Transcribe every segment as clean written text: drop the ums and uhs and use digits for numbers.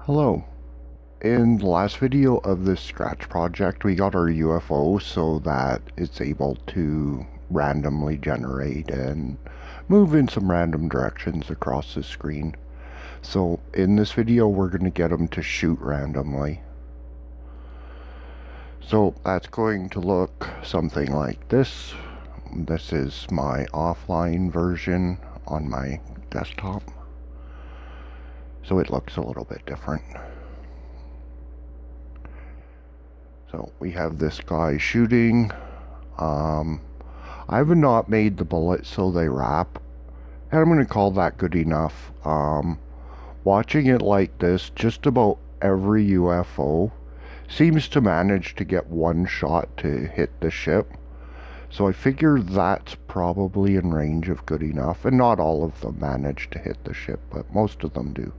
Hello. In the last video of this scratch project, we got our UFO so that it's able to randomly generate and move in some random directions across the screen. So in this video, we're going to get them to shoot randomly. So that's going to look something like this. This is my offline version on my desktop. So it looks a little bit different. So we have this guy shooting. I have not made the bullets so they wrap, and I'm going to call that good enough. Watching it like this, just about every UFO seems to manage to get one shot to hit the ship. So I figure that's probably in range of good enough, and not all of them manage to hit the ship, but most of them do.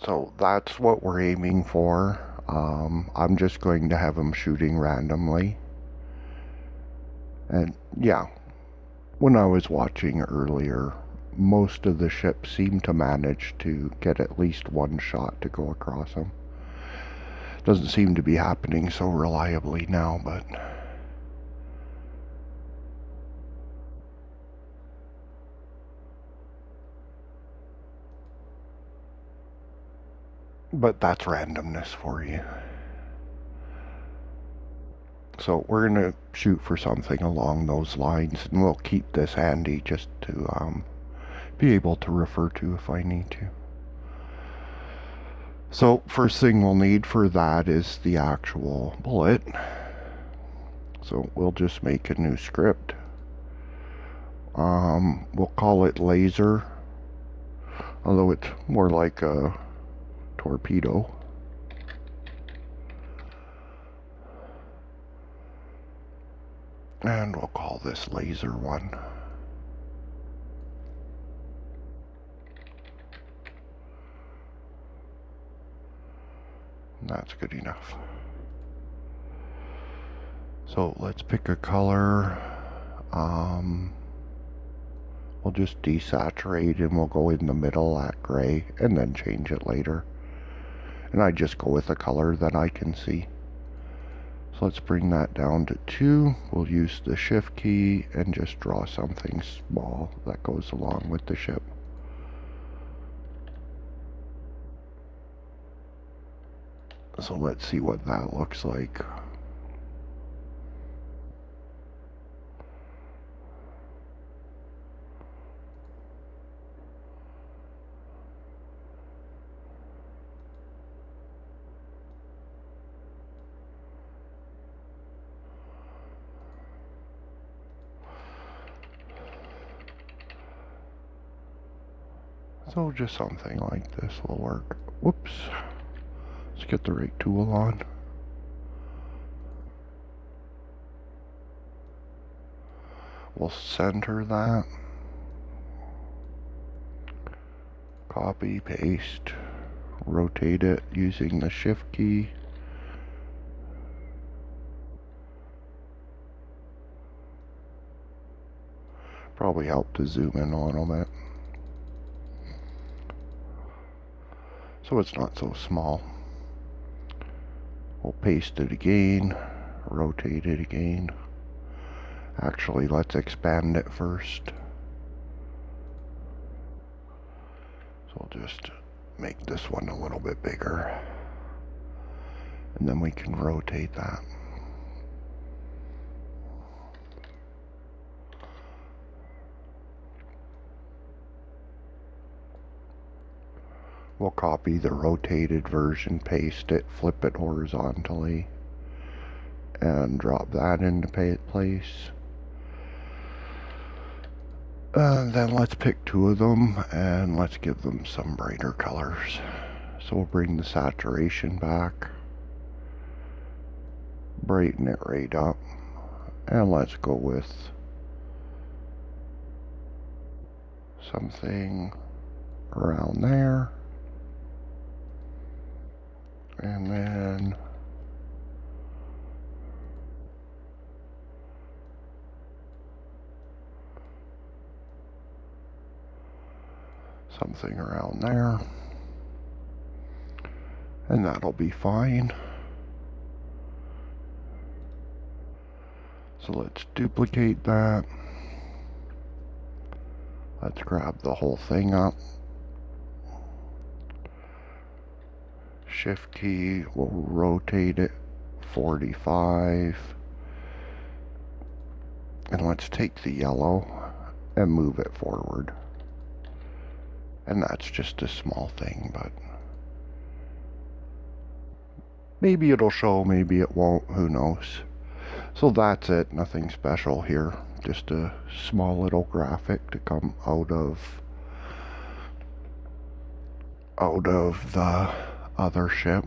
So that's what we're aiming for. I'm just going to have them shooting randomly. And yeah, when I was watching earlier, most of the ships seem to manage to get at least one shot to go across them. Doesn't seem to be happening so reliably now, but that's randomness for you. So we're going to shoot for something along those lines, and we'll keep this handy just to be able to refer to if I need to. So first thing we'll need for that is the actual bullet. So we'll just make a new script. We'll call it laser, although it's more like a torpedo. And we'll call this laser 1. That's good enough. So let's pick a color. We'll just desaturate and we'll go in the middle at gray and then change it later. And I just go with a color that I can see. So let's bring that down to 2. We'll use the shift key and just draw something small that goes along with the ship. So let's see what that looks like. So just something like this will work. Whoops. Let's get the right tool on. We'll center that. Copy, paste, rotate it using the shift key. Probably help to zoom in a little bit, so it's not so small. We'll paste it again, rotate it again. Actually, let's expand it first. So we'll just make this one a little bit bigger, and then we can rotate that. We'll copy the rotated version, paste it, flip it horizontally, and drop that into place. Then let's pick 2 of them and let's give them some brighter colors. So we'll bring the saturation back, brighten it right up, and let's go with something around there. And then something around there. And that'll be fine. So let's duplicate that. Let's grab the whole thing up. Shift key, we'll rotate it 45. And let's take the yellow and move it forward. And that's just a small thing, but maybe it'll show, maybe it won't, who knows. So that's it, nothing special here. Just a small little graphic to come out of the other ship.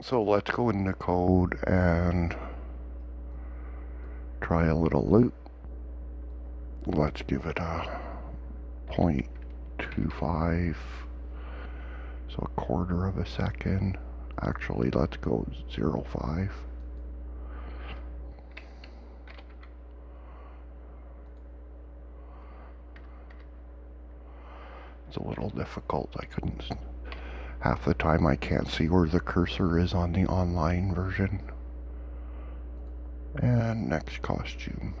So let's go into code and try a little loop. Let's give it a 0.25, so a quarter of a second. Actually, let's go 0.5. It's a little difficult. Half the time I can't see where the cursor is on the online version. And next costume.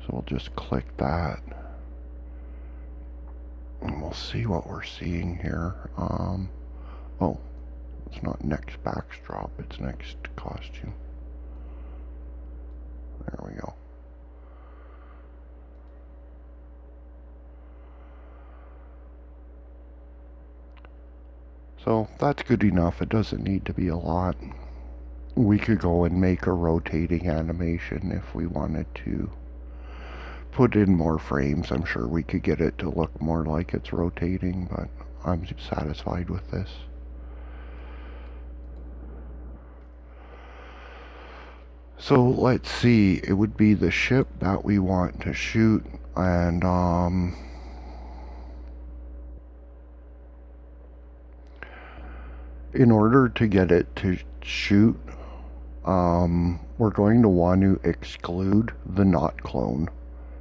So we'll just click that. And we'll see what we're seeing here. Oh, it's not next backdrop, it's next costume. There we go. So that's good enough. It doesn't need to be a lot. We could go and make a rotating animation if we wanted to put in more frames. I'm sure we could get it to look more like it's rotating, but I'm satisfied with this. So let's see, it would be the ship that we want to shoot, and in order to get it to shoot, we're going to want to exclude the not clone.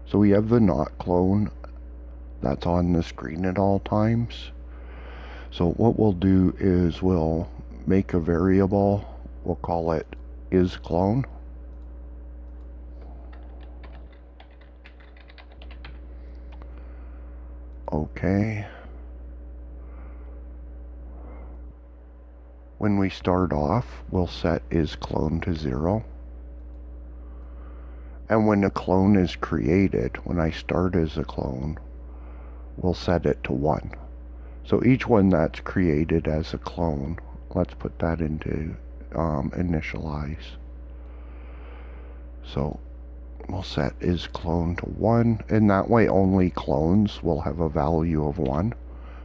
So we have the not clone that's on the screen at all times. So what we'll do is we'll make a variable, we'll call it isClone. Okay. When we start off, we'll set isClone to 0. And when a clone is created, when I start as a clone, we'll set it to 1. So each one that's created as a clone, let's put that into initialize. So we'll set isClone to 1, and that way only clones will have a value of 1.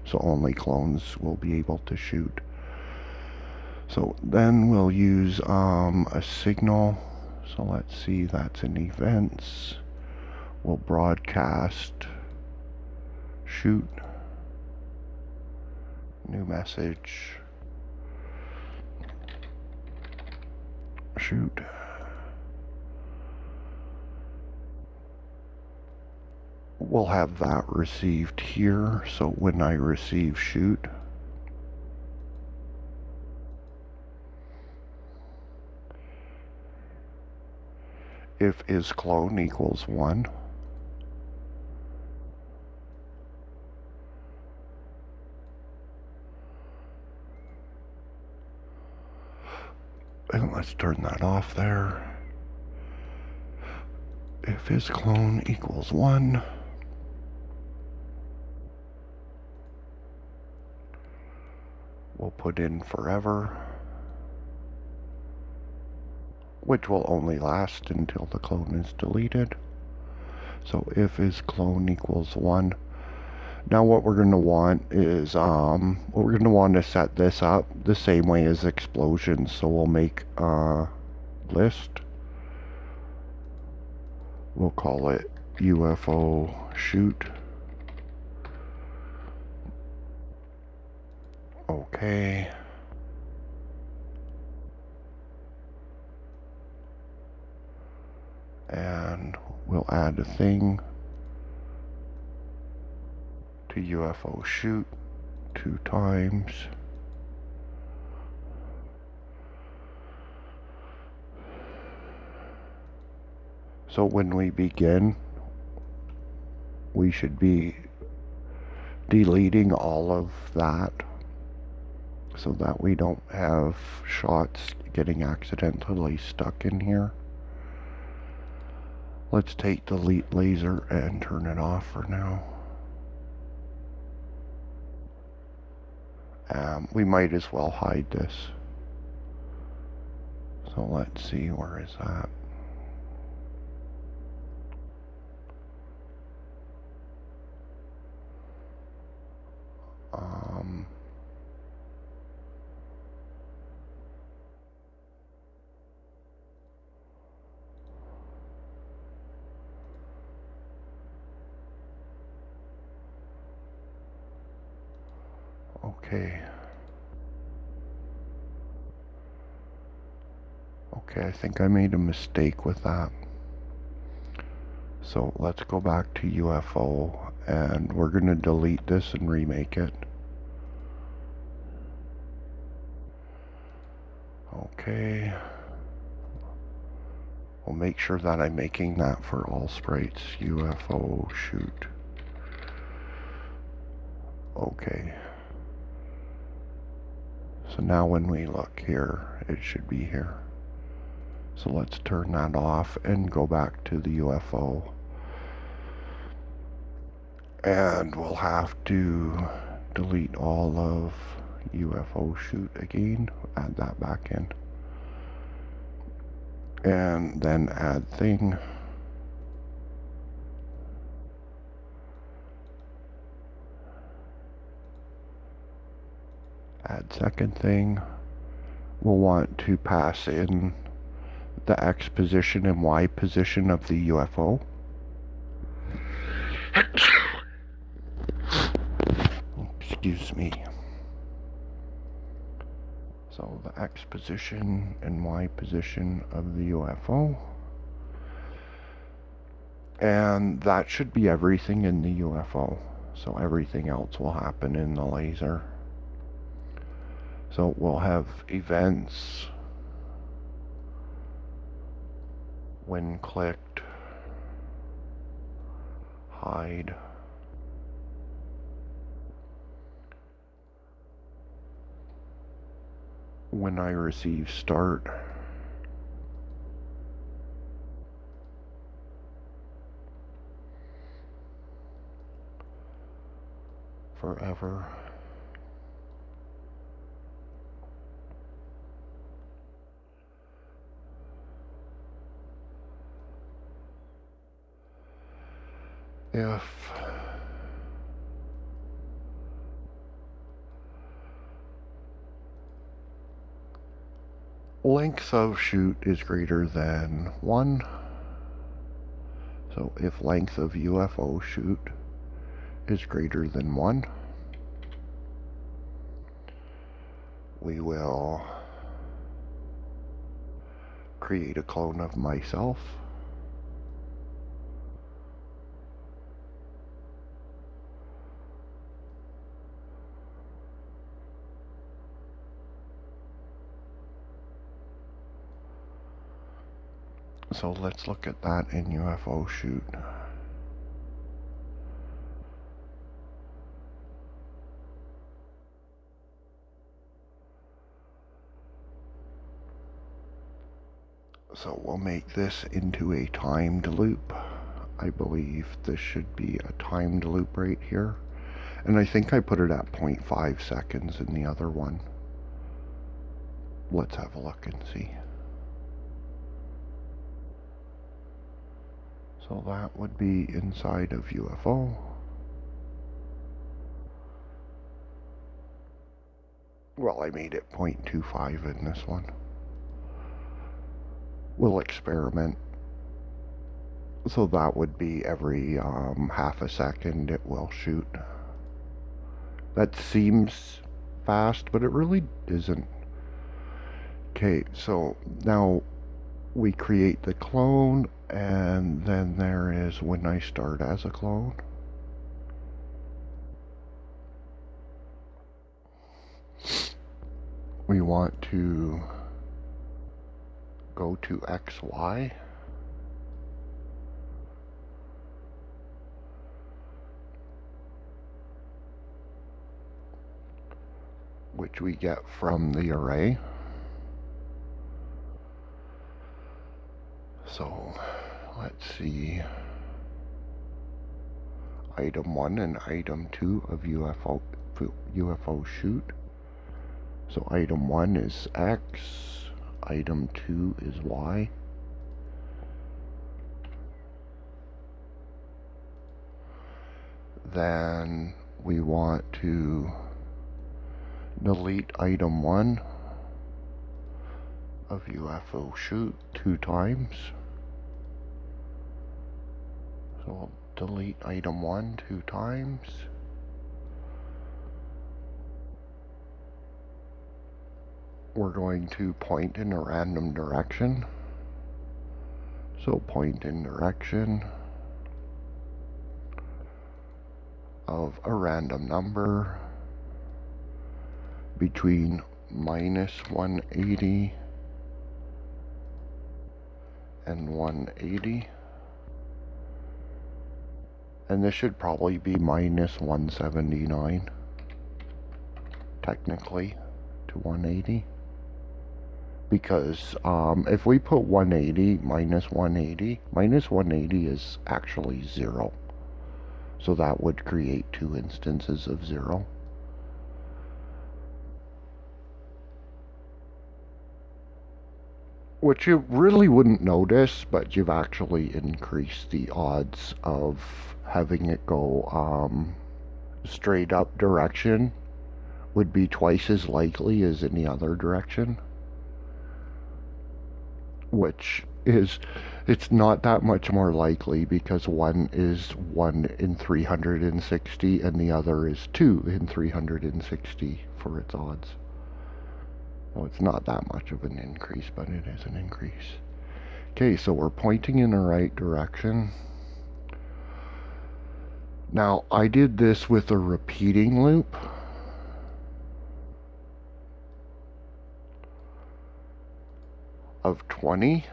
So only clones will be able to shoot. So then we'll use a signal. So let's see, that's in events. We'll broadcast shoot, new message, shoot. We'll have that received here. So when I receive shoot, if isClone equals 1, and let's turn that off there. If isClone equals 1, we'll put in forever, which will only last until the clone is deleted. So if isClone equals 1. Now what we're going to want is, we're going to want to set this up the same way as explosions. So we'll make a list. We'll call it UFO shoot. Okay. And we'll add a thing to UFO shoot 2 times. So when we begin, we should be deleting all of that so that we don't have shots getting accidentally stuck in here. Let's take the laser and turn it off for now. We might as well hide this. So let's see, where is that? Okay. Okay, I think I made a mistake with that. So let's go back to UFO and we're going to delete this and remake it. Okay. We'll make sure that I'm making that for all sprites. UFO shoot. Okay. So now when we look here, it should be here. So let's turn that off and go back to the UFO. And we'll have to delete all of UFO shoot again. Add that back in. And then add thing. Add second thing. We'll want to pass in the X position and Y position of the UFO. Excuse me. So the X position and Y position of the UFO. And that should be everything in the UFO. So everything else will happen in the laser. So we'll have events when clicked, hide, when I receive start, forever, if length of shoot is greater than 1, so if length of UFO shoot is greater than 1, we will create a clone of myself. So let's look at that in UFO shoot. So we'll make this into a timed loop. I believe this should be a timed loop right here. And I think I put it at 0.5 seconds in the other one. Let's have a look and see. So that would be inside of UFO. Well, I made it 0.25 in this one. We'll experiment. So that would be every half a second it will shoot. That seems fast, but it really isn't. Okay, so now we create the clone And then there is when I start as a clone. We want to go to XY. Which we get from the array. So let's see. Item 1 and item 2 of UFO shoot. So item 1 is X, item 2 is Y. Then we want to delete item 1 of UFO shoot 2 times. So we'll delete item 1 2 times. We're going to point in a random direction. So point in direction of a random number between minus 180 and 180. And this should probably be minus 179, technically, to 180. Because if we put 180 minus 180 is actually 0. So that would create 2 instances of 0. Which you really wouldn't notice, but you've actually increased the odds of having it go straight up direction would be twice as likely as in the other direction. Which is, it's not that much more likely because one is 1 in 360 and the other is 2 in 360 for its odds. Well, it's not that much of an increase, but it is an increase. Okay, so we're pointing in the right direction. Now, I did this with a repeating loop. Of 20.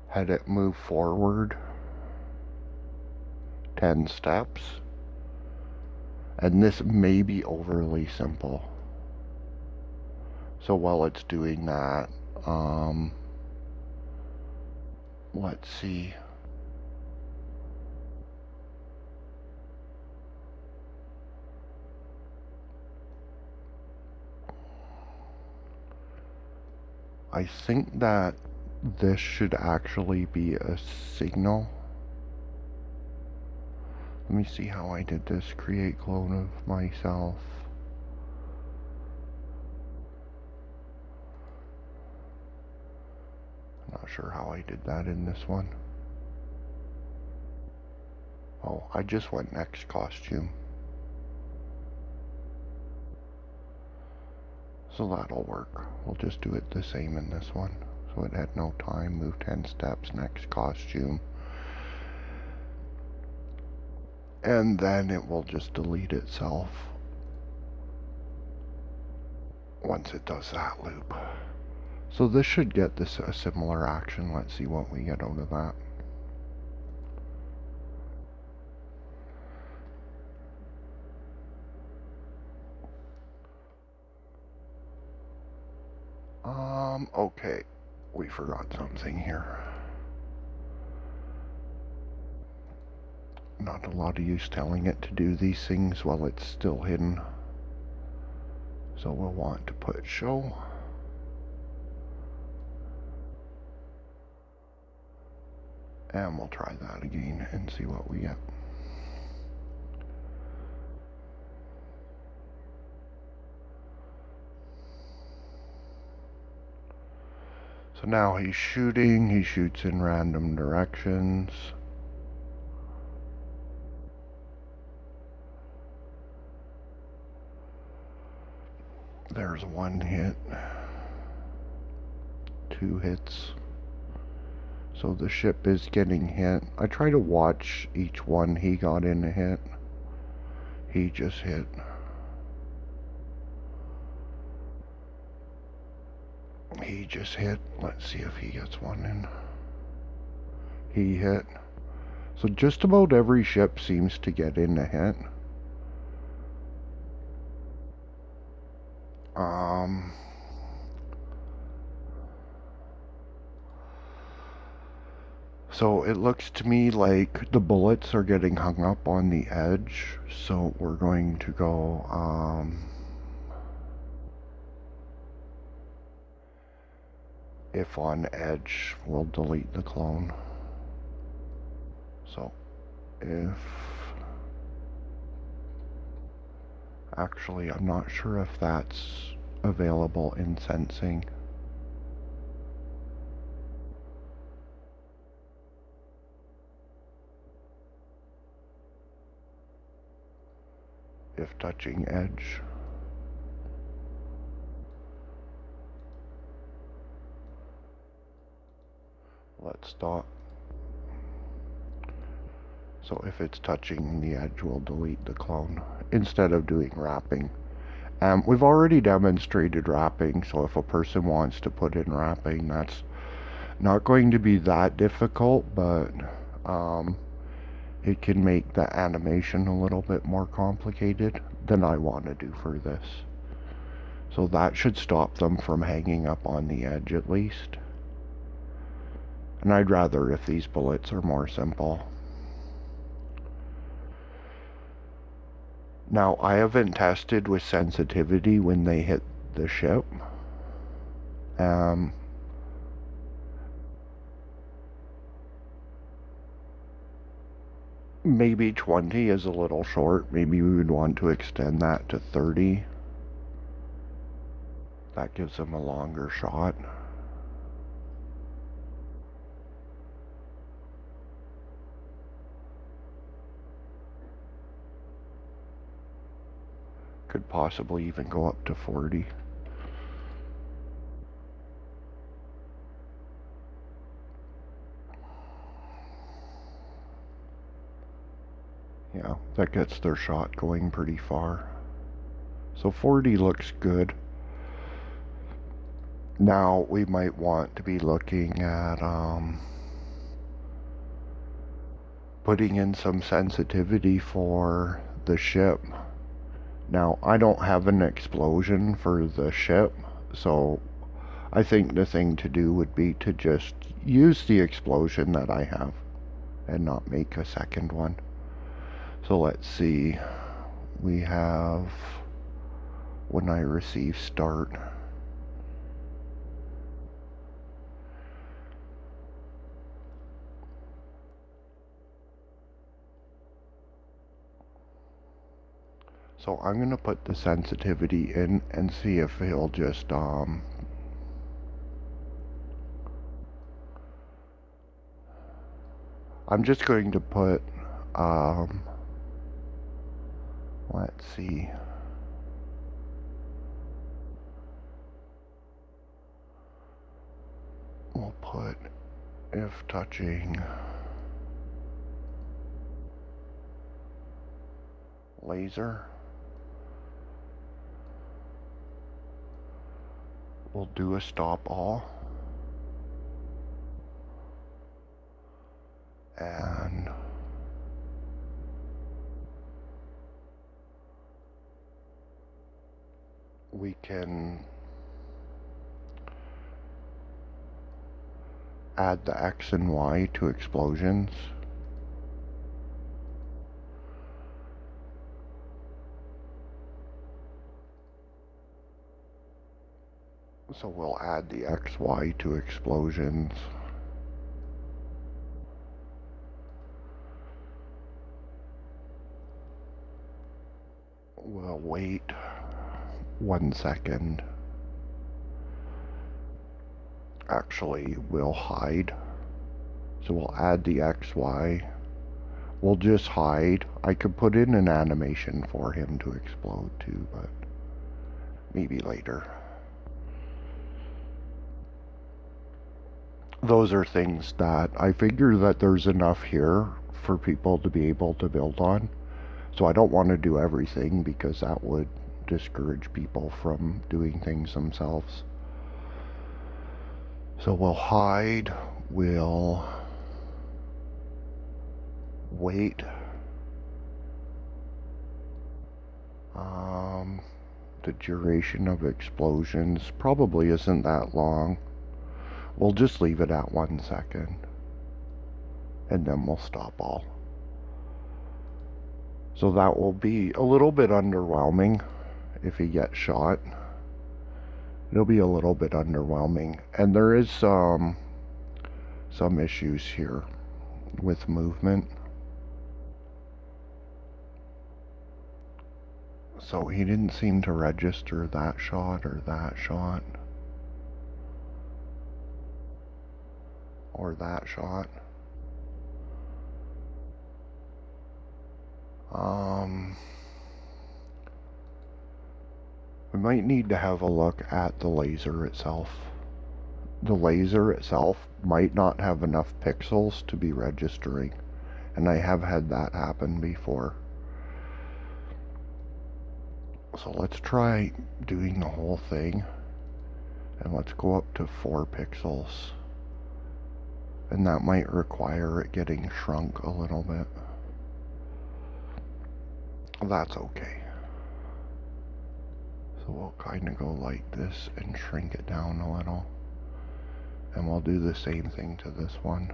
Had it move forward 10 steps. And this may be overly simple. So while it's doing that, let's see. I think that this should actually be a signal. Let me see how I did this. Create clone of myself. I'm not sure how I did that in this one. Oh, I just went next costume. So that'll work. We'll just do it the same in this one. So it had no time, move 10 steps, next costume. And then it will just delete itself once it does that loop. So this should get this a similar action. Let's see what we get out of that. Okay, we forgot something here. Not a lot of use telling it to do these things while it's still hidden. So we'll want to put show. And we'll try that again and see what we get. So now he's shooting, he shoots in random directions. There's 1 hit, 2 hits. So the ship is getting hit. I try to watch each one he got in a hit. He just hit. He just hit. Let's see if he gets one in. He hit. So just about every ship seems to get in a hit. So it looks to me like the bullets are getting hung up on the edge. So we're going to go, if on edge, we'll delete the clone. So if, actually I'm not sure if that's available in sensing. If touching edge. Let's stop. So if it's touching the edge, we'll delete the clone instead of doing wrapping. We've already demonstrated wrapping, so if a person wants to put in wrapping, that's not going to be that difficult, but it can make the animation a little bit more complicated than I want to do for this. So that should stop them from hanging up on the edge at least. And I'd rather if these bullets are more simple. Now, I haven't tested with sensitivity when they hit the ship. Maybe 20 is a little short. Maybe we would want to extend that to 30. That gives them a longer shot. Could possibly even go up to 40. Yeah, that gets their shot going pretty far. So 40 looks good. Now we might want to be looking at putting in some sensitivity for the ship. Now I don't have an explosion for the ship, so I think the thing to do would be to just use the explosion that I have and not make a second one. So let's see, we have when I receive start. So I'm going to put the sensitivity in and see if he'll just I'm just going to put let's see, we'll put if touching laser. We'll do a stop all. And we can add the X and Y to explosions. So we'll add the XY to explosions. We'll wait 1 second. Actually, we'll hide. So we'll add the XY. We'll just hide. I could put in an animation for him to explode too, but maybe later. those are things that I figure that there's enough here for people to be able to build on. So I don't want to do everything because that would discourage people from doing things themselves. So we'll hide, we'll wait. The duration of explosions probably isn't that long. We'll just leave it at 1 second. And then we'll stop all. So that will be a little bit underwhelming if he gets shot. It'll be a little bit underwhelming. And there is some issues here with movement. So he didn't seem to register that shot or that shot. Or that shot. We might need to have a look at the laser itself. The laser itself might not have enough pixels to be registering, and I have had that happen before. So let's try doing the whole thing, and let's go up to 4 pixels, and that might require it getting shrunk a little bit. That's okay. So we'll kind of go like this and shrink it down a little. And we'll do the same thing to this one.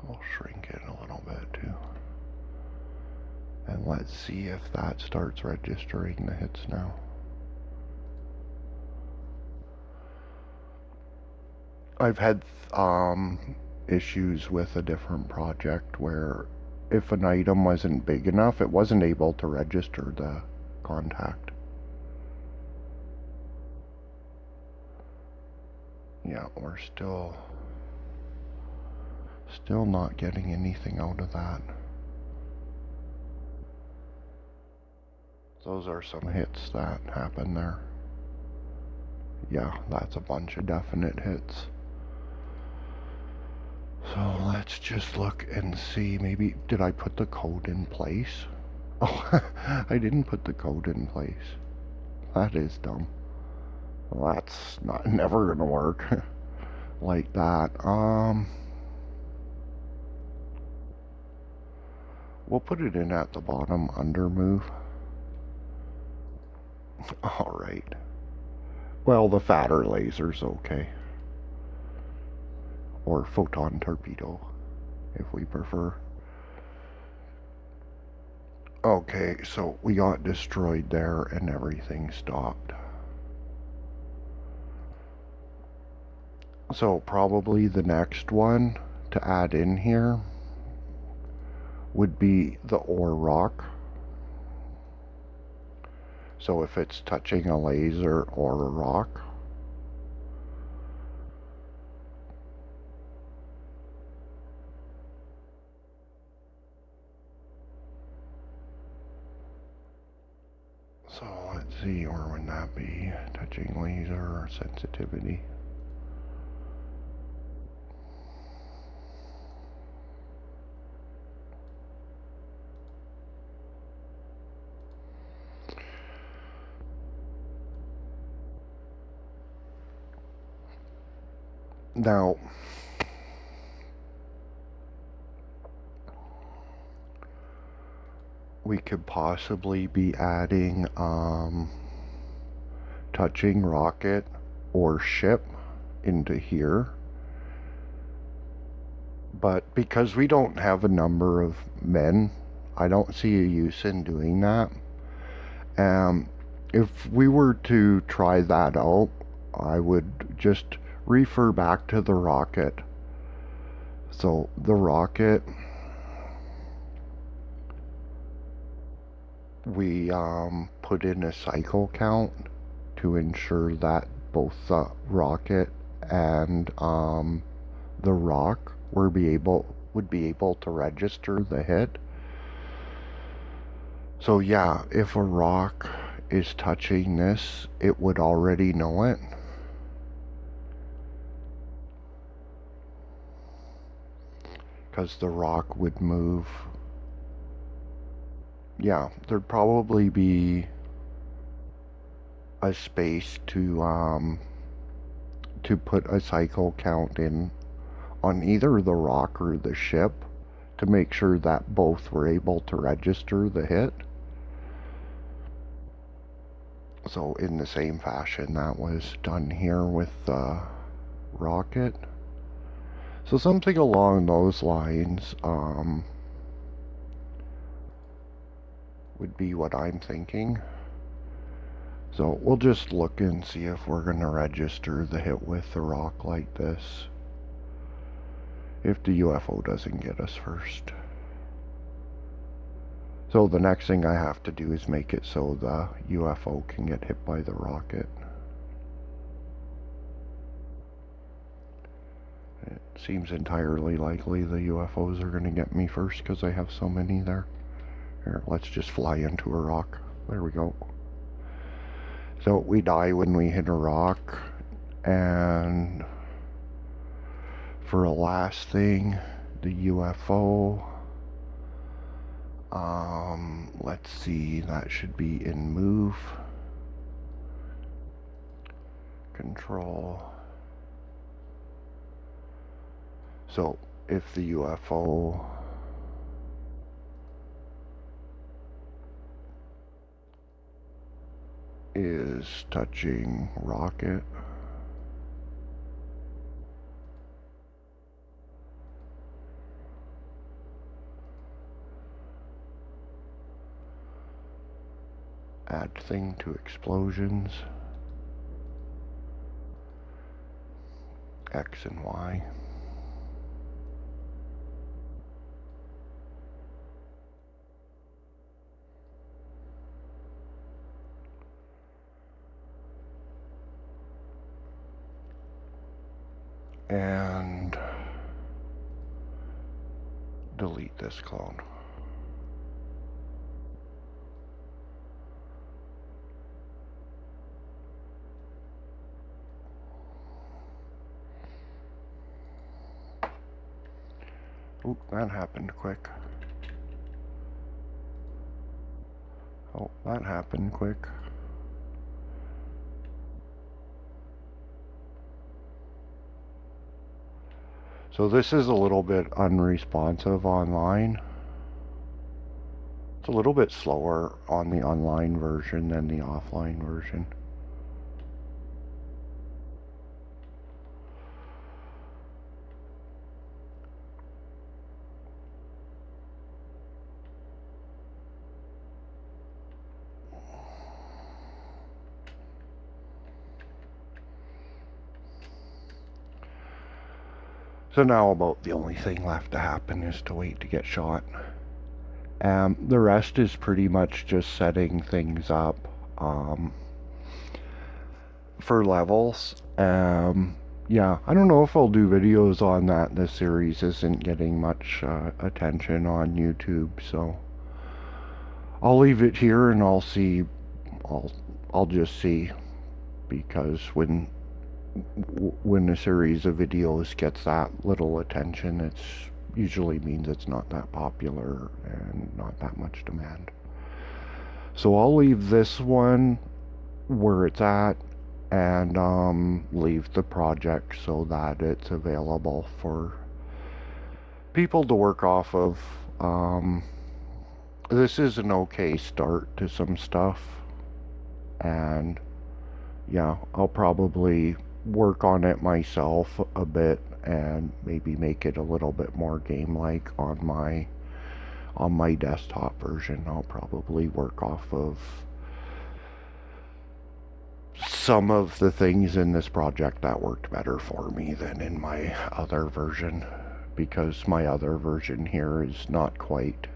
We'll shrink it a little bit too. And let's see if that starts registering the hits now. I've had issues with a different project where if an item wasn't big enough, it wasn't able to register the contact. Yeah, we're still not getting anything out of that. Those are some hits that happen there. Yeah, that's a bunch of definite hits. So let's just look and see. Maybe, did I put the code in place? Oh, I didn't put the code in place. That is dumb. Well, that's never gonna work like that. We'll put it in at the bottom under move. Alright. Well, the fatter laser's okay. Or photon torpedo, if we prefer. Okay, so we got destroyed there and everything stopped. So probably the next one to add in here would be the ore rock. So if it's touching a laser or a rock, so let's see, or would that be touching laser or sensitivity? Now, we could possibly be adding touching rocket or ship into here, but because we don't have a number of men, I don't see a use in doing that. If we were to try that out, I would just refer back to the rocket. So the rocket, we put in a cycle count to ensure that both the rocket and the rock would be able to register the hit. So yeah, if a rock is touching this, it would already know it. Because the rock would move. Yeah, there'd probably be a space to put a cycle count in on either the rock or the ship to make sure that both were able to register the hit. So in the same fashion that was done here with the rocket. So something along those lines would be what I'm thinking. So we'll just look and see if we're going to register the hit with the rock like this, if the UFO doesn't get us first. So the next thing I have to do is make it so the UFO can get hit by the rocket. It seems entirely likely the UFOs are going to get me first because I have so many there. Here, let's just fly into a rock. There we go. So we die when we hit a rock. And for a last thing, the UFO. Let's see, that should be in move. Control. So if the UFO is touching rocket, add thing to explosions, X and Y. And delete this clone. Oh, that happened quick. Oh, that happened quick. So this is a little bit unresponsive online. It's a little bit slower on the online version than the offline version. So now about the only thing left to happen is to wait to get shot. The rest is pretty much just setting things up for levels. Yeah, I don't know if I'll do videos on that. This series isn't getting much attention on YouTube, so I'll leave it here and I'll see. I'll just see, because when a series of videos gets that little attention, it's usually means it's not that popular and not that much demand. So I'll leave this one where it's at and leave the project so that it's available for people to work off of. This is an okay start to some stuff, and yeah, I'll probably work on it myself a bit and maybe make it a little bit more game-like on my desktop version. I'll probably work off of some of the things in this project that worked better for me than in my other version, because my other version here is not quite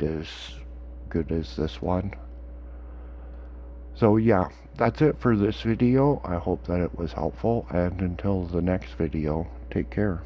as good as this one. So yeah, that's it for this video. I hope that it was helpful, and until the next video, take care.